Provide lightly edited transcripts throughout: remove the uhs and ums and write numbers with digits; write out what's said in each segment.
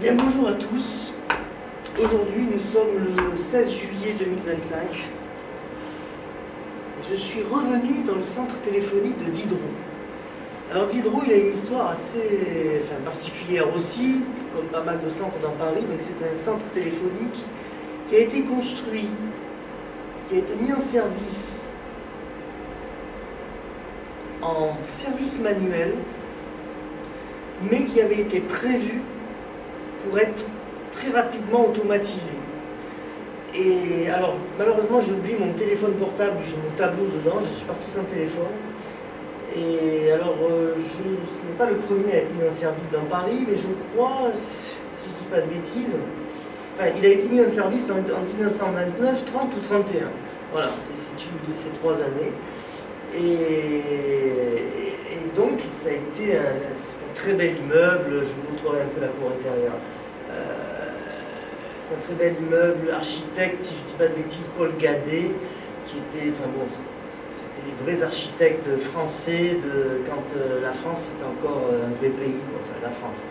Bien, bonjour à tous. Aujourd'hui, nous sommes le 16 juillet 2025. Je suis revenu dans le centre téléphonique de Diderot. Alors Diderot, il a une histoire assez particulière aussi, comme pas mal de centres dans Paris. Donc c'est un centre téléphonique qui a été construit, qui a été mis en service manuel, mais qui avait été prévu pour être très rapidement automatisé. Et alors, malheureusement, j'ai oublié mon téléphone portable, j'ai mon tableau dedans, je suis parti sans téléphone. Et alors, ce n'est pas le premier à être mis en service dans Paris, mais je crois, si je ne dis pas de bêtises, il a été mis en service en 1929, 30 ou 31. Voilà, c'est une de ces 3 années. Et donc, ça a été un très bel immeuble. Je vous montrerai un peu la cour intérieure. C'est un très bel immeuble, architecte, si je ne dis pas de bêtises, Paul Gadet, qui était, c'était les vrais architectes français quand la France était encore un vrai pays, la France,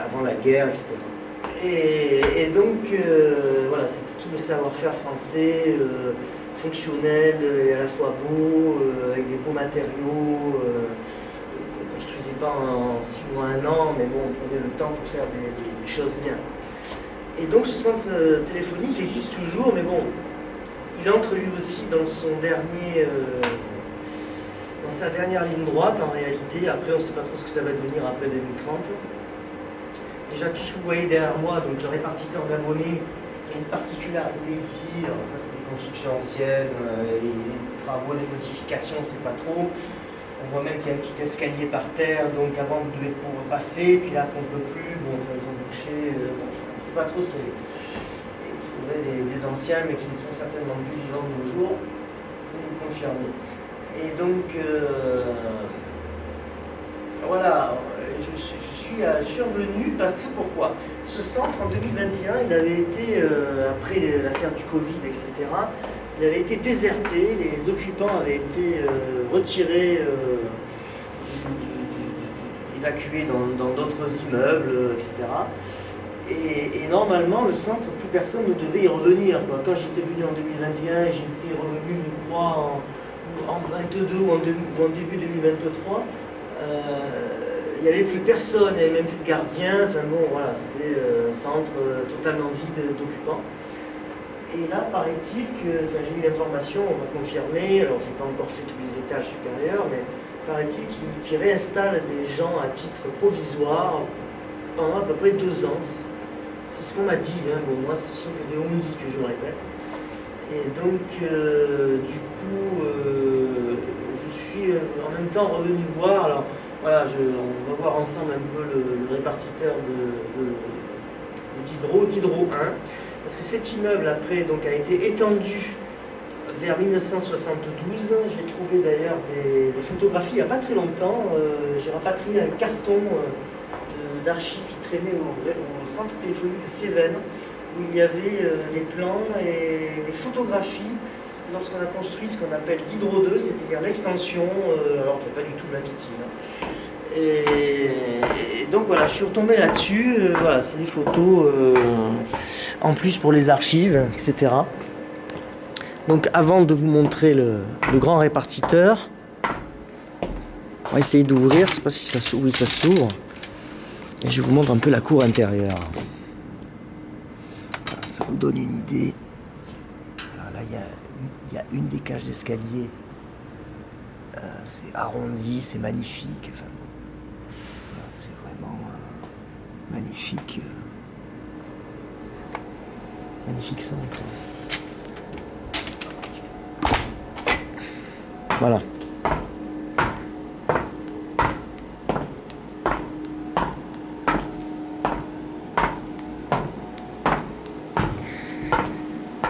avant la guerre, etc. Et donc, voilà, c'était tout le savoir-faire français, fonctionnel et à la fois beau, avec des beaux matériaux, qu'on ne construisait pas en 6 mois, 1 an, mais bon, on prenait le temps pour faire des choses bien. Et donc ce centre téléphonique existe toujours, mais bon, il entre lui aussi dans sa dernière ligne droite en réalité. Après, on ne sait pas trop ce que ça va devenir après 2030. Déjà, tout ce que vous voyez derrière moi, donc le répartiteur d'abonnés, il y a une particularité ici. Alors ça, c'est des constructions anciennes, les travaux, des modifications, c'est pas trop. On voit même qu'il y a un petit escalier par terre, donc avant vous devez pouvoir passer, puis là qu'on ne peut plus, ils ont bouché, on ne sait pas trop ce qu'il y a. Il faudrait des anciens, mais qui ne sont certainement plus vivants de nos jours, pour nous confirmer. Et donc, voilà, je suis revenu parce que pourquoi ? Ce centre, en 2021, il avait été, après l'affaire du Covid, etc., il avait été déserté, les occupants avaient été retirés, évacués dans d'autres immeubles, etc. Et normalement, le centre, plus personne ne devait y revenir. Quand j'étais venu en 2021, j'étais revenu, je crois, en 2022 ou en début 2023, il n'y avait plus personne, il n'y avait même plus de gardien. Voilà, c'était un centre totalement vide d'occupants. Et là, paraît-il que, j'ai eu l'information, on m'a confirmé, alors je n'ai pas encore fait tous les étages supérieurs, mais paraît-il qu'ils réinstallent des gens à titre provisoire pendant à peu près 2 ans. C'est ce qu'on m'a dit, moi ce sont que des on-dit que je répète. Et donc, du coup, je suis en même temps revenu voir, alors voilà, on va voir ensemble un peu le répartiteur de Diderot 1. Parce que cet immeuble, après, donc, a été étendu vers 1972. J'ai trouvé d'ailleurs des photographies il n'y a pas très longtemps. J'ai rapatrié un carton d'archives qui traînait au centre téléphonique de Cévennes, où il y avait des plans et des photographies lorsqu'on a construit ce qu'on appelle Diderot 2, c'est-à-dire l'extension, alors qu'il n'y a pas du tout le même style. Et donc voilà, je suis retombé là-dessus, voilà, c'est des photos en plus pour les archives, etc. Donc avant de vous montrer le grand répartiteur, on va essayer d'ouvrir, je ne sais pas si ça s'ouvre, oui ça s'ouvre, et je vous montre un peu la cour intérieure. Voilà, ça vous donne une idée. Alors là il y a une des cages d'escalier, c'est arrondi, c'est magnifique. C'est vraiment magnifique. Magnifique centre. Voilà.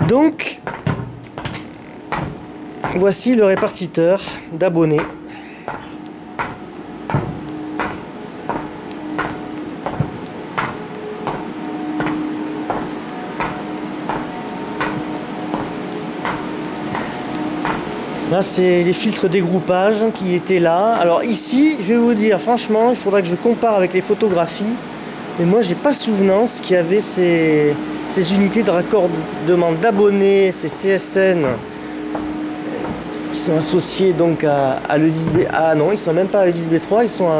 Donc, voici le répartiteur d'abonnés. Là, c'est les filtres dégroupage qui étaient là. Alors ici, je vais vous dire, franchement, il faudra que je compare avec les photographies. Mais moi, j'ai pas souvenance qu'il y avait ces unités de raccordement d'abonnés, ces CSN, qui sont associés donc à l'E10B. Ah non, ils sont même pas à l'E10B3, ils sont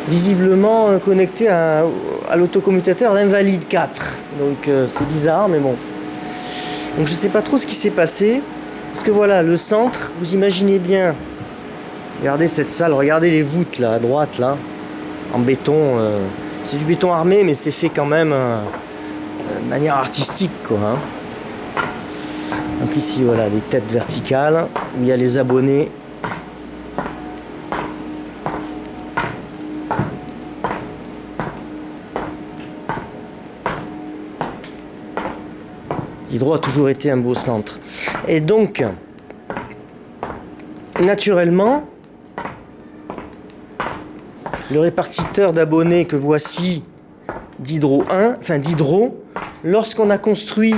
visiblement connectés à l'autocommutateur d'Invalide 4. Donc c'est bizarre, mais bon. Donc je sais pas trop ce qui s'est passé. Parce que voilà, le centre, vous imaginez bien. Regardez cette salle, regardez les voûtes là, à droite là, en béton. C'est du béton armé, mais c'est fait quand même de manière artistique, quoi. Hein. Donc ici, voilà, les têtes verticales, où il y a les abonnés. L'Hydro a toujours été un beau centre. Et donc, naturellement, le répartiteur d'abonnés que voici d'Hydro 1, enfin d'Hydro, lorsqu'on a construit,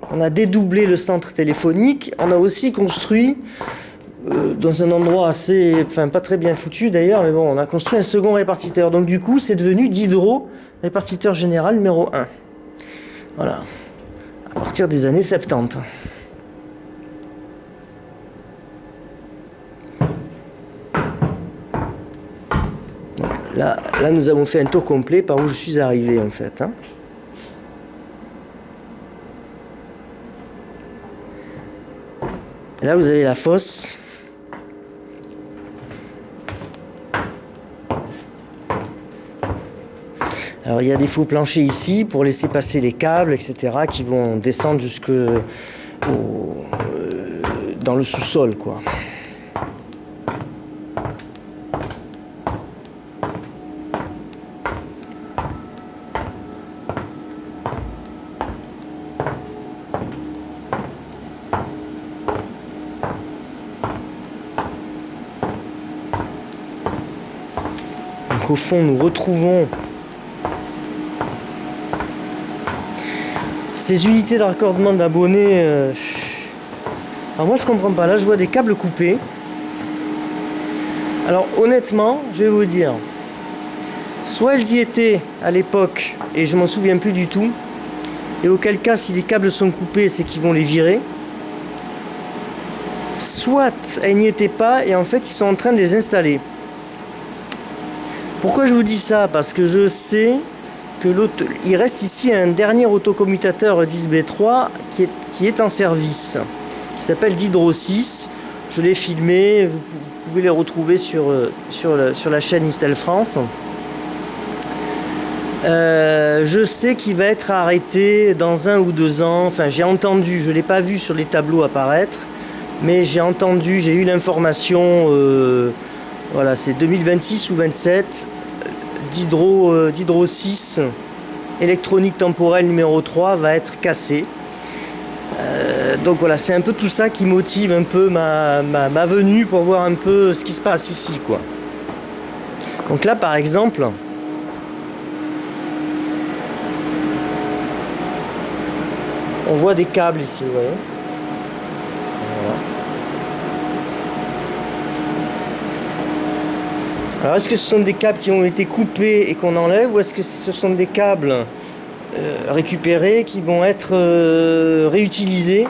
on a dédoublé le centre téléphonique, on a aussi construit, dans un endroit assez, enfin pas très bien foutu d'ailleurs, mais bon, on a construit un second répartiteur. Donc du coup, c'est devenu d'Hydro, répartiteur général numéro 1. Voilà. À partir des années 70. Là, nous avons fait un tour complet par où je suis arrivé, en fait. Hein. Et là, vous avez la fosse. Alors, il y a des faux planchers ici pour laisser passer les câbles, etc., qui vont descendre jusque dans le sous-sol, quoi. Donc, au fond, nous retrouvons ces unités de raccordement d'abonnés. Alors moi je comprends pas, là je vois des câbles coupés. Alors honnêtement, je vais vous dire, soit elles y étaient à l'époque et je m'en souviens plus du tout, et auquel cas si les câbles sont coupés c'est qu'ils vont les virer, soit elles n'y étaient pas et en fait ils sont en train de les installer. Pourquoi je vous dis ça? Parce que je sais il reste ici un dernier autocommutateur 10B3 qui est en service, qui s'appelle d'Hydro 6. Je l'ai filmé, vous pouvez les retrouver sur la chaîne Istel France. Je sais qu'il va être arrêté dans 1 ou 2 ans, enfin j'ai entendu, je ne l'ai pas vu sur les tableaux apparaître, mais j'ai entendu, j'ai eu l'information, voilà, c'est 2026 ou 27, d'Hydro 6, électronique temporelle numéro 3, va être cassé. Donc voilà, c'est un peu tout ça qui motive un peu ma venue pour voir un peu ce qui se passe ici, quoi. Donc là, par exemple, on voit des câbles ici, vous voyez. Voilà. Alors est-ce que ce sont des câbles qui ont été coupés et qu'on enlève, ou est-ce que ce sont des câbles récupérés qui vont être réutilisés?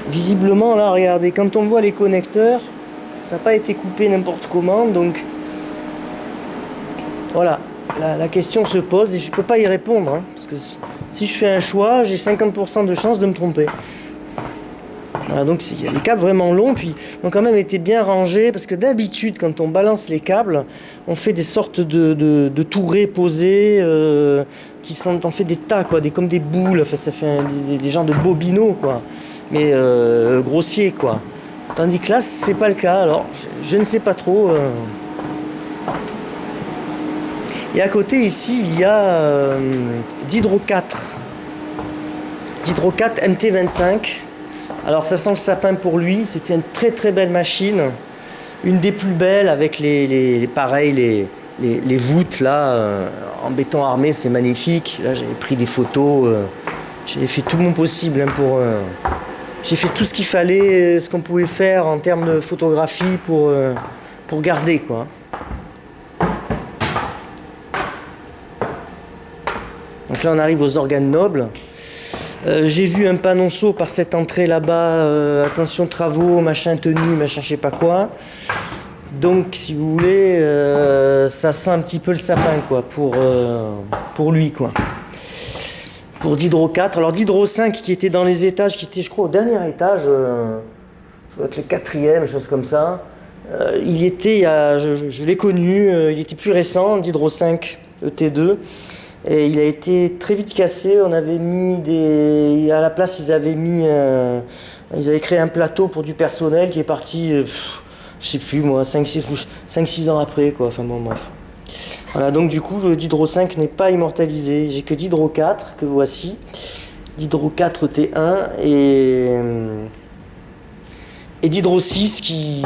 Visiblement là, regardez, quand on voit les connecteurs, ça n'a pas été coupé n'importe comment, donc voilà, la question se pose et je ne peux pas y répondre, hein, parce que si je fais un choix, j'ai 50% de chance de me tromper. Voilà, donc il y a des câbles vraiment longs, puis ils ont quand même été bien rangés, parce que d'habitude, quand on balance les câbles, on fait des sortes de tourets posés, qui sont en fait des tas, quoi, comme des boules, enfin, ça fait des genres de bobinaux, quoi, mais grossiers, quoi. Tandis que là, c'est pas le cas, alors je ne sais pas trop. Et à côté, ici, il y a d'Hydro 4. D'Hydro 4 MT25. Alors ça sent le sapin pour lui, c'était une très très belle machine, une des plus belles avec les voûtes là, en béton armé, c'est magnifique. Là j'avais pris des photos, j'avais fait tout mon possible hein, j'ai fait tout ce qu'il fallait, ce qu'on pouvait faire en termes de photographie pour garder, quoi. Donc là, on arrive aux organes nobles. J'ai vu un panonceau par cette entrée là-bas, attention travaux, machin tenue, machin je sais pas quoi. Donc, si vous voulez, ça sent un petit peu le sapin, quoi, pour lui, quoi. Pour Diderot 4. Alors, Diderot 5, qui était dans les étages, qui était, je crois, au dernier étage, ça doit être le 4e, chose comme ça. Il était, je l'ai connu, il était plus récent, Diderot 5, ET2. Et il a été très vite cassé. On avait mis à la place, ils avaient créé un plateau pour du personnel qui est parti, je sais plus moi, 5-6 ans après, quoi. Enfin bon, bref. Voilà, donc du coup, le Diderot 5 n'est pas immortalisé. J'ai que Diderot 4 que voici. Diderot 4 T1 et Diderot 6 qui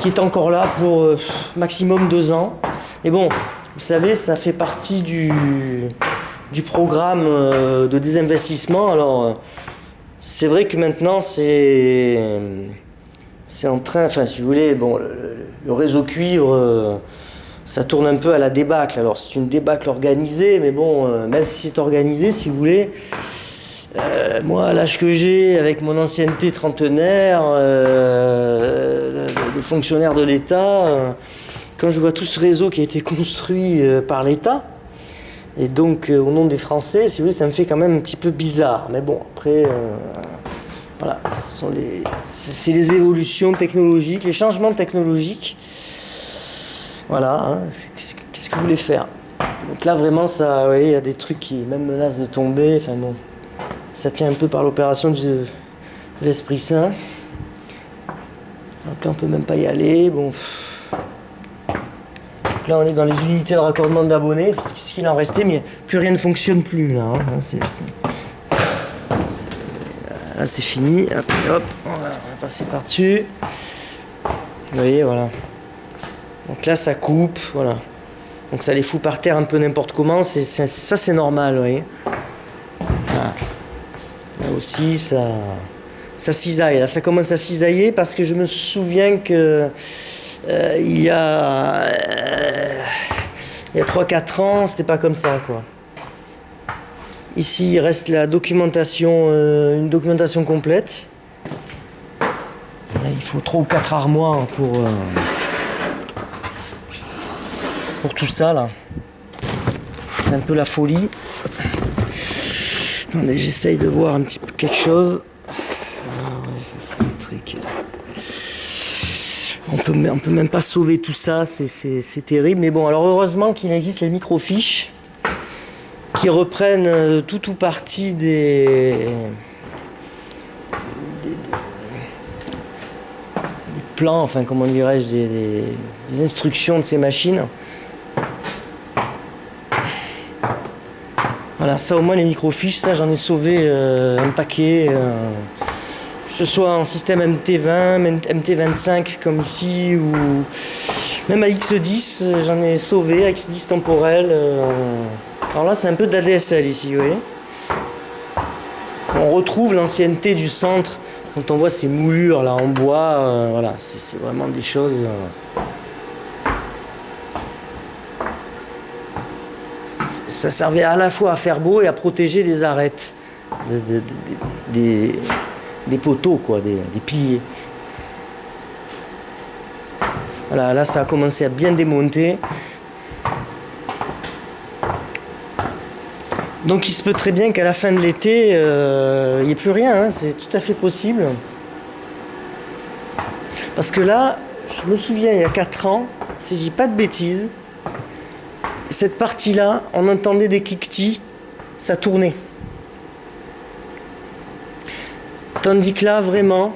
est encore là pour maximum 2 ans. Mais bon, vous savez, ça fait partie du programme de désinvestissement. Alors, c'est vrai que maintenant, c'est en train, enfin, si vous voulez, bon, le réseau cuivre, ça tourne un peu à la débâcle. Alors, c'est une débâcle organisée, mais bon, même si c'est organisé, si vous voulez, moi, à l'âge que j'ai, avec mon ancienneté trentenaire, de fonctionnaire de l'État, quand je vois tout ce réseau qui a été construit par l'État, et donc au nom des Français, si vous voulez, ça me fait quand même un petit peu bizarre. Mais bon, après, voilà, c'est les évolutions technologiques, les changements technologiques. Voilà, hein, qu'est-ce que vous voulez faire? Donc là, vraiment, ça, vous voyez, il y a des trucs qui même menacent de tomber. Enfin bon, ça tient un peu par l'opération de l'Esprit Saint. Donc là, on peut même pas y aller. Bon. Donc là, on est dans les unités de raccordement d'abonnés, ce qu'il en restait, mais plus rien ne fonctionne plus là. Hein. Là, c'est fini. Hop, on va passer par-dessus. Vous voyez, voilà. Donc là, ça coupe, voilà. Donc ça les fout par terre un peu n'importe comment. Ça, c'est normal, vous voyez. Voilà. Là aussi, ça cisaille. Là, ça commence à cisailler parce que je me souviens que il y a 3-4 ans, c'était pas comme ça, quoi. Ici, il reste la documentation, une documentation complète. Là, il faut 3 ou 4 armoires pour tout ça, là. C'est un peu la folie. Attendez, j'essaye de voir un petit peu quelque chose. On peut même pas sauver tout ça, c'est terrible. Mais bon, alors heureusement qu'il existe les microfiches qui reprennent tout ou partie des plans, enfin comment dirais-je, des instructions de ces machines. Voilà, ça au moins les microfiches, ça j'en ai sauvé un paquet. Que ce soit en système MT20, MT25 comme ici, ou même à X10, j'en ai sauvé, à X10 temporel. Alors là, c'est un peu d'ADSL ici, vous voyez. On retrouve l'ancienneté du centre quand on voit ces moulures là en bois. Voilà, c'est vraiment des choses. Ça servait à la fois à faire beau et à protéger des arêtes, des poteaux, quoi, des piliers. Voilà, là ça a commencé à bien démonter. Donc il se peut très bien qu'à la fin de l'été, il n'y ait plus rien, hein, c'est tout à fait possible. Parce que là, je me souviens, il y a 4 ans, si je dis pas de bêtises, cette partie-là, on entendait des cliquetis, ça tournait. Tandis que là, vraiment...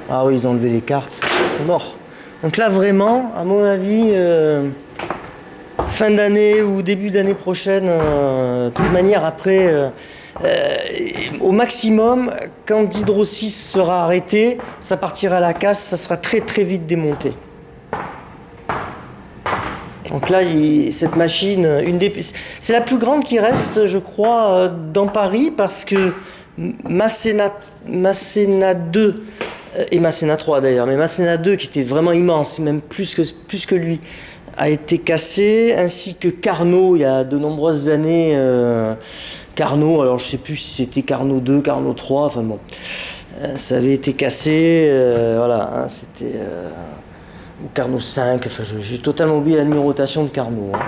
Ah oui, ils ont enlevé les cartes, c'est mort. Donc là, vraiment, à mon avis, fin d'année ou début d'année prochaine, de toute manière, après, au maximum, quand Diderot 6 sera arrêté, ça partira à la casse, ça sera très très vite démonté. Donc là, cette machine, c'est la plus grande qui reste, je crois, dans Paris, parce que Masséna 2 et Masséna 3 d'ailleurs, mais Masséna 2 qui était vraiment immense, même plus que lui, a été cassé, ainsi que Carnot il y a de nombreuses années. Carnot, alors je sais plus si c'était Carnot 2, Carnot 3, enfin bon, ça avait été cassé, voilà, hein, c'était ou Carnot 5, enfin j'ai totalement oublié la numérotation de Carnot. Hein.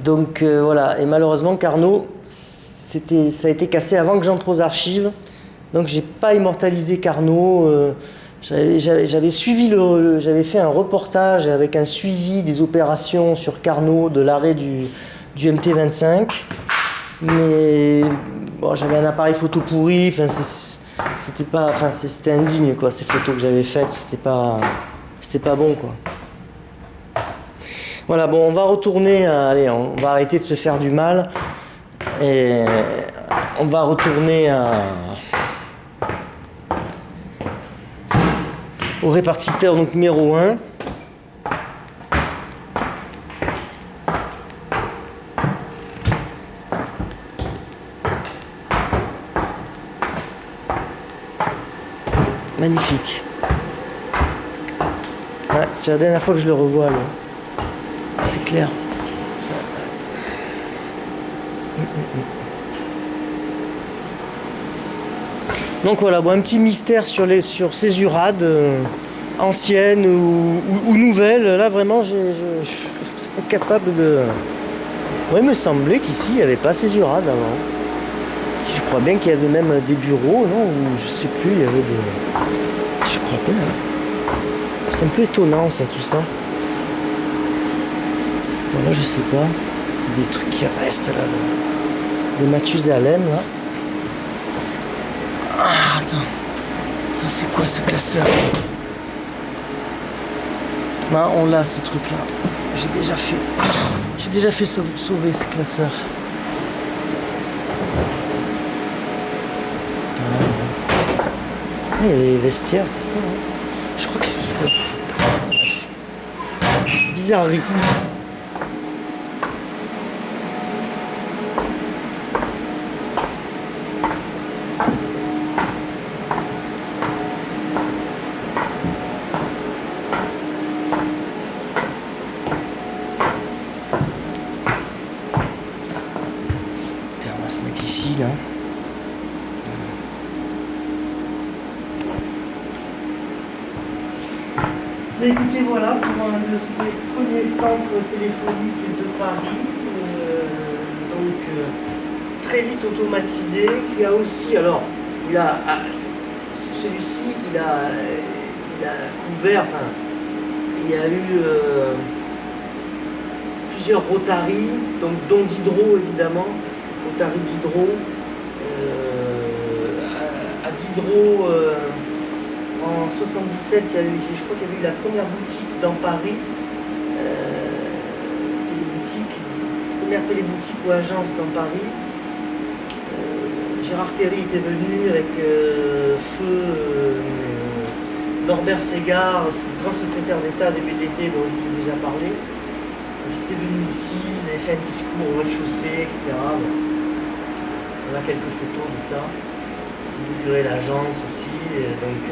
Donc voilà, et malheureusement Carnot, ça a été cassé avant que j'entre aux archives, donc j'ai pas immortalisé Carnot. J'avais suivi j'avais fait un reportage avec un suivi des opérations sur Carnot de l'arrêt du MT-25, mais bon, j'avais un appareil photo pourri, enfin c'était indigne quoi, ces photos que j'avais faites, c'était pas bon quoi. Voilà, bon, on va retourner, allez, on va arrêter de se faire du mal et on va retourner au répartiteur donc numéro 1. Magnifique. Ouais, c'est la dernière fois que je le revois là. C'est clair. Donc voilà, bon, un petit mystère sur ces urades anciennes ou nouvelles. Là vraiment, je suis incapable de... Ouais, il me semblait qu'ici, il n'y avait pas ces urades avant. Je crois bien qu'il y avait même des bureaux, non? Ou je sais plus, il y avait des... Je crois bien. Hein. C'est un peu étonnant ça, tout ça. Voilà, je sais pas. Des trucs qui restent là. De Mathusalem, là. Ah, attends. Ça, c'est quoi ce classeur? Non, on l'a, ce truc-là. J'ai déjà fait sauver ce classeur. Il y a les vestiaires, c'est ça, hein. Je crois que c'est... Bizarrerie. On va se mettre ici, là. Mais écoutez, voilà pour un de ces premiers centres téléphoniques de Paris, très vite automatisé, qui a aussi, alors, celui-ci, il a couvert, enfin, il y a eu plusieurs Rotary, donc dont Diderot évidemment, Rotary Diderot, à Diderot. En 77, je crois qu'il y avait eu la première boutique dans Paris, première téléboutique ou agence dans Paris. Gérard Terry était venu avec feu Norbert Ségard, grand secrétaire d'État des BTT, dont je vous ai déjà parlé. Ils étaient venus ici, ils avaient fait un discours au rez-de-chaussée, etc. Bon. On a quelques photos de ça. Inaugurer l'agence aussi, donc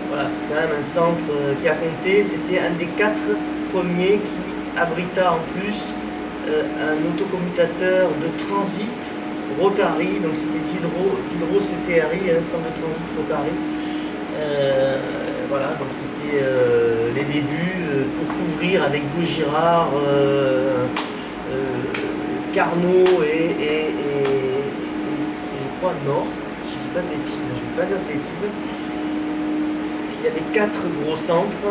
voilà, c'est quand même un centre qui a compté, c'était un des 4 premiers qui abrita en plus un autocommutateur de transit Rotary, donc c'était Diderot CTRI, un centre de transit Rotary. Voilà, donc c'était les débuts pour couvrir avec Vaugirard, Carnot et je crois Nord. Je ne vais pas dire de bêtises. Il y avait 4 gros centres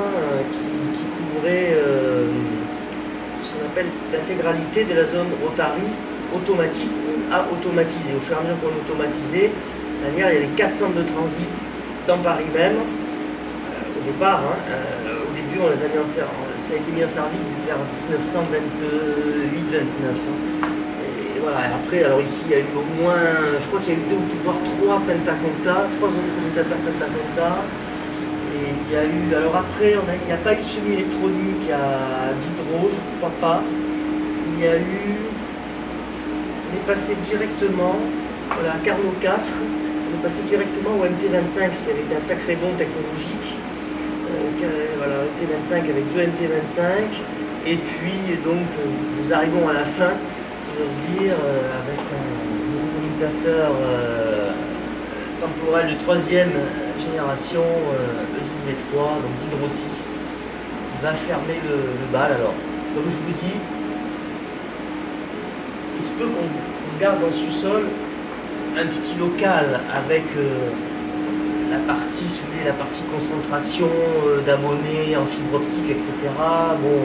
qui couvraient ce qu'on appelle l'intégralité de la zone Rotary automatique ou à automatiser. Au fur et à mesure qu'on automatisait, il y avait 4 centres de transit dans Paris même. Au départ, au début, on les a mis ça a été mis en service vers 1928-29. Voilà, et après, alors ici, il y a eu au moins, je crois qu'il y a eu 2 ou voire 3 Pentaconta, 3 autocommutateurs Pentaconta. Et il y a eu, alors après, il n'y a pas eu de semi-électronique à Diderot, je ne crois pas. Il y a eu, on est passé directement, voilà, à Carnot 4, on est passé directement au MT-25, ce qui avait été un sacré bond technologique. Voilà, le NT25 avec 2 NT25. Et puis donc nous arrivons à la fin, si j'ose dire, avec un commutateur temporel de 3e génération, E10V3, donc d'Hydro 6, qui va fermer le bal. Alors, comme je vous dis, il se peut qu'on garde dans le sous-sol un petit local avec la partie, si vous voulez, la partie concentration d'abonnés en fibre optique, etc. Bon,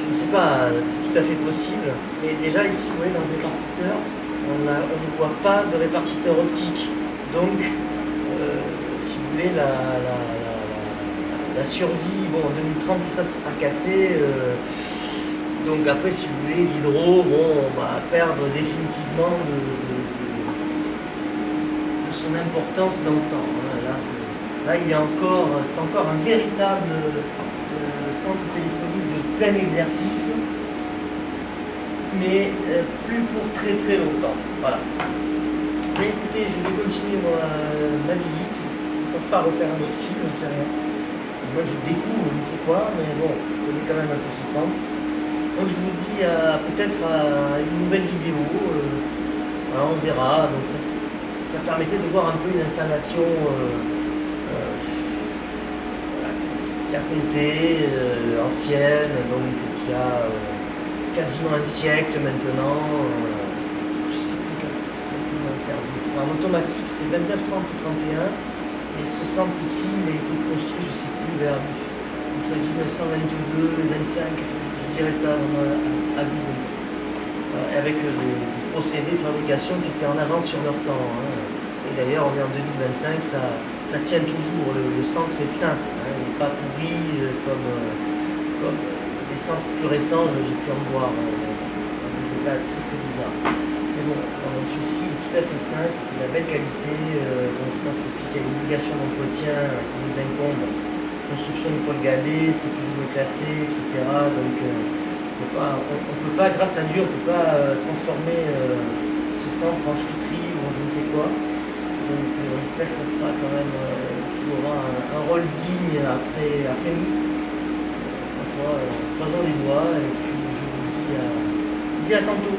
je ne sais pas, c'est tout à fait possible. Mais déjà ici, vous voyez, dans le répartiteur, on ne voit pas de répartiteur optique. Donc, si vous voulez, la survie, bon, en 2030, tout ça sera cassé. Donc après, si vous voulez, l'hydro, bon, on va perdre définitivement de son importance dans le temps. Là, il y a c'est encore un véritable centre téléphonique de plein exercice, mais plus pour très très longtemps. Voilà. Mais écoutez, je vais continuer ma visite. Je ne pense pas refaire un autre film, je ne sais rien. Moi, je découvre, je ne sais quoi, mais bon, je connais quand même un peu ce centre. Donc je vous dis peut-être à une nouvelle vidéo, voilà, on verra. Donc ça permettait de voir un peu une installation voilà, qui a compté, ancienne, donc qui a quasiment un siècle maintenant. Je ne sais plus quand c'était un service. Enfin, en automatique, c'est 29, 30 ou 31. Et ce centre ici, il a été construit, je ne sais plus, entre 1922 et 25. Je dirais ça à vue, avec des procédés de fabrication qui étaient en avance sur leur temps. Et d'ailleurs, on est en 2025, ça tient toujours, le centre est sain, il n'est pas pourri comme les centres plus récents, j'ai pu en voir dans des états très très bizarres. Mais bon, celui-ci est tout à fait sain, c'est de la belle qualité. Je pense aussi qu'il y a une obligation d'entretien qui nous incombe. Construction de poêle gadé, c'est plus ou moins classé, etc. Donc on peut pas, grâce à Dieu, on ne peut pas transformer ce centre en friterie ou en je ne sais quoi. Donc on espère que ça sera quand même, qu'il aura un rôle digne après nous. Parfois, croisons les doigts et puis je vous dis à tantôt.